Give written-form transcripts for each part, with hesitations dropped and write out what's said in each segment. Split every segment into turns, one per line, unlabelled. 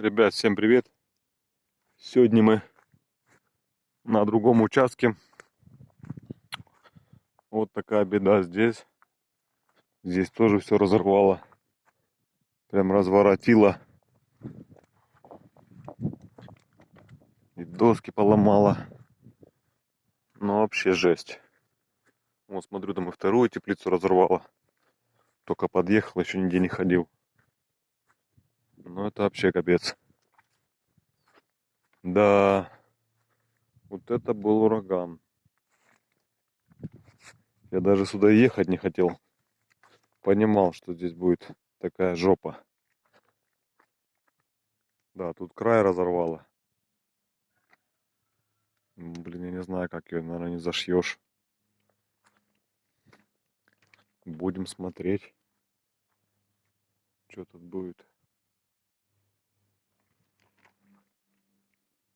Ребят, всем привет! Сегодня мы на другом участке. Вот такая беда здесь. Здесь тоже все разорвало. Прям разворотило. И доски поломало. Ну вообще жесть. Вот смотрю, там и вторую теплицу разорвало. Только подъехал, еще нигде не ходил. Ну это вообще капец. Да, вот это был ураган. Я даже сюда ехать не хотел. Понимал, что здесь будет такая жопа. Да, тут край разорвало. Блин, я не знаю, как ее, наверное, не зашьешь. Будем смотреть, что тут будет.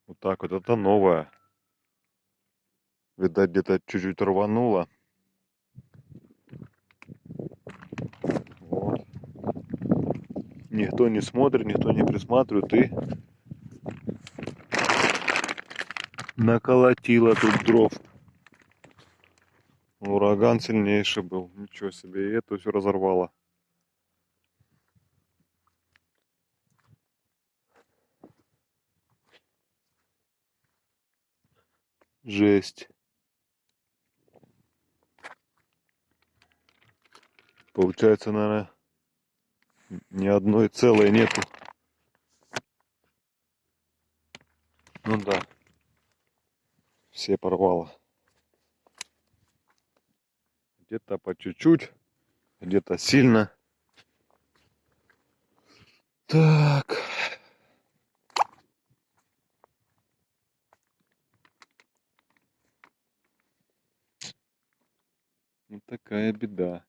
Вот так вот, это новое. Видать, где-то чуть-чуть рвануло. Вот. Никто не смотрит, никто не присматривает. И наколотило тут дров. Ураган сильнейший был. Ничего себе, и это все разорвало. Жесть. Получается, наверное, ни одной целой нету. Ну да. Все порвало. Где-то по чуть-чуть, где-то сильно. Так. Вот такая беда.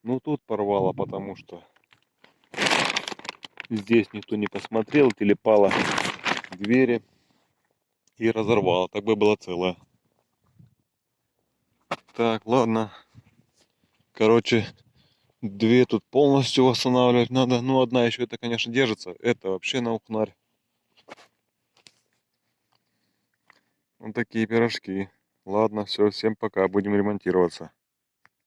Ну тут порвало, потому что здесь никто не посмотрел, телепало двери и разорвало. Так бы было целое. Так, ладно. Короче, две тут полностью восстанавливать надо. Ну, одна еще это, конечно, держится. Это вообще на ухнарь. Вот такие пирожки. Ладно, все, всем пока. Будем ремонтироваться.